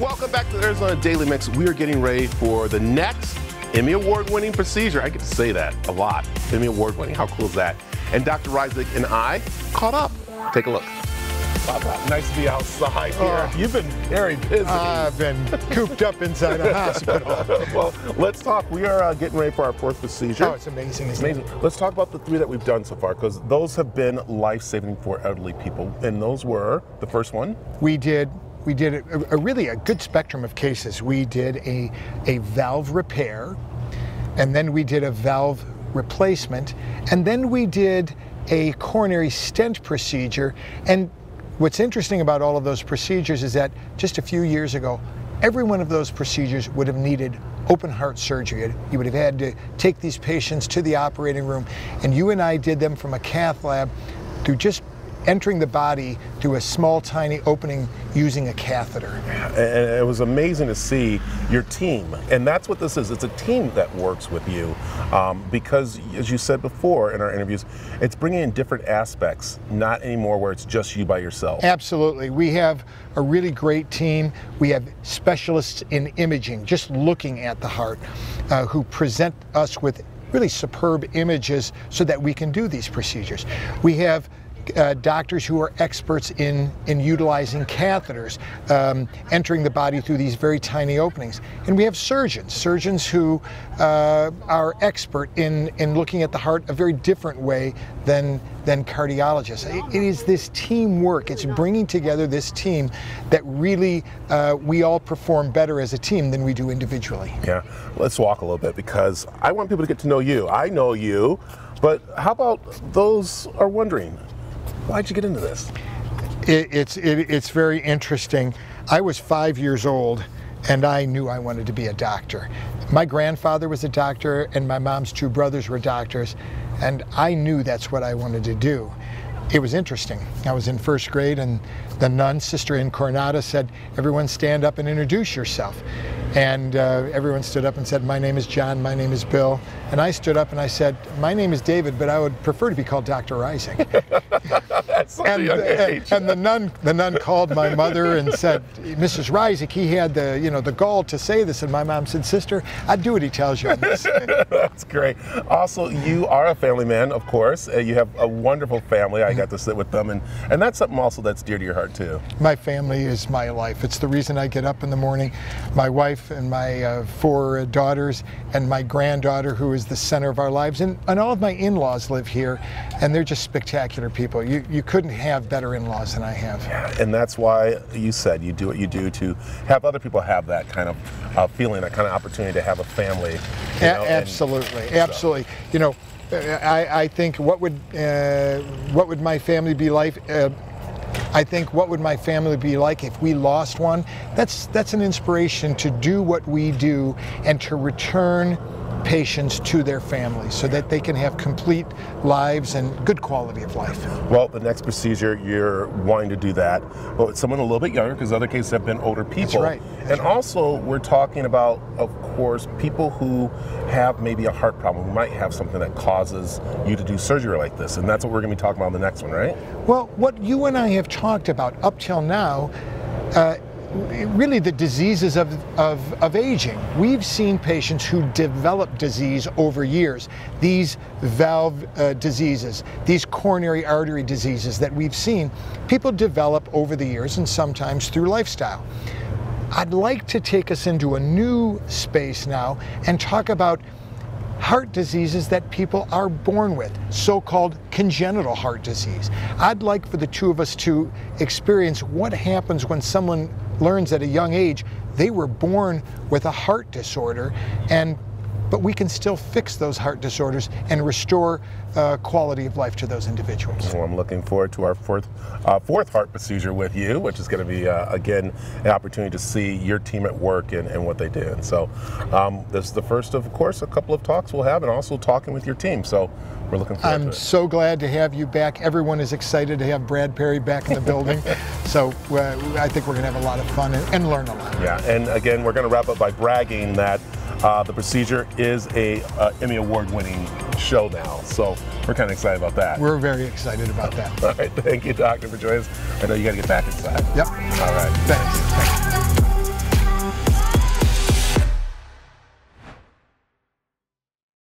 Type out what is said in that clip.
Welcome back to the Arizona Daily Mix. We are getting ready for the next Emmy Award-winning procedure. I get to say that a lot. Emmy Award-winning. How cool is that? And Dr. Rizik and I caught up. Take a look. Nice to be outside here. You've been very busy. I've been cooped up inside a hospital. Well, let's talk. We are getting ready for our fourth procedure. Oh, it's amazing. It's amazing. Let's talk about the three that we've done so far, because those have been life-saving for elderly people. And those were, the first one? We did a really a good spectrum of cases. We did a valve repair, and then we did a valve replacement, and then we did a coronary stent procedure. And what's interesting about all of those procedures is that just a few years ago, every one of those procedures would have needed open heart surgery. You would have had to take these patients to the operating room, and you and I did them from a cath lab through just entering the body through a small, tiny opening using a catheter. And it was amazing to see your team. And that's what this is. It's a team that works with you because, as you said before in our interviews, it's bringing in different aspects, not anymore where it's just you by yourself. Absolutely. We have a really great team. We have specialists in imaging, just looking at the heart, who present us with really superb images so that we can do these procedures. We have doctors who are experts in utilizing catheters, entering the body through these very tiny openings. And we have surgeons who are expert in looking at the heart a very different way than cardiologists. It is this teamwork. It's bringing together this team that really we all perform better as a team than we do individually. Yeah, let's walk a little bit because I want people to get to know you. I know you, but how about those are wondering, why'd you get into this? It's very interesting. I was 5 years old and I knew I wanted to be a doctor. My grandfather was a doctor and my mom's two brothers were doctors, and I knew that's what I wanted to do. It was interesting. I was in first grade and the nun, Sister Incornata, said, "Everyone stand up and introduce yourself." And everyone stood up and said, "My name is John, my name is Bill." And I stood up and I said, "My name is David, but I would prefer to be called Dr. Rizik." And the nun called my mother and said, "Mrs. Rizik, he had the gall to say this." And my mom said, "Sister, I'd do what he tells you on this." That's great. Also, you are a family man, of course. You have a wonderful family. I got to sit with them, and that's something also that's dear to your heart too. My family is my life. It's the reason I get up in the morning. My wife and my 4 daughters and my granddaughter, who is the center of our lives, and all of my in-laws live here, and they're just spectacular people. You couldn't have better in-laws than I have. Yeah, and that's why you said you do what you do to have other people have that kind of feeling, that kind of opportunity to have a family. Absolutely, absolutely. You know, I think what would my family be like? I think what would my family be like if we lost one? That's an inspiration to do what we do and to return patients to their families so that they can have complete lives and good quality of life. Well, the next procedure, you're wanting to do that, but with someone a little bit younger, because other cases have been older people. That's right. And also, we're talking about, of course, people who have maybe a heart problem, who might have something that causes you to do surgery like this, and that's what we're going to be talking about in the next one, right? Well, what you and I have talked about up till now, really the diseases of aging. We've seen patients who develop disease over years. These valve diseases, these coronary artery diseases that we've seen, people develop over the years and sometimes through lifestyle. I'd like to take us into a new space now and talk about heart diseases that people are born with, so-called congenital heart disease. I'd like for the two of us to experience what happens when someone learns at a young age they were born with a heart disorder, but we can still fix those heart disorders and restore quality of life to those individuals. Well, I'm looking forward to our fourth heart procedure with you, which is going to be, again, an opportunity to see your team at work and what they do. And so this is the first of course, a couple of talks we'll have, and also talking with your team. So we're looking forward to it. I'm so glad to have you back. Everyone is excited to have Brad Perry back in the building. So I think we're going to have a lot of fun and learn a lot. Yeah, and again, we're going to wrap up by bragging that the procedure is a Emmy Award-winning show now, so we're kind of excited about that. We're very excited about that. All right, thank you, Doctor, for joining us. I know you got to get back inside. Yep. All right. Thanks.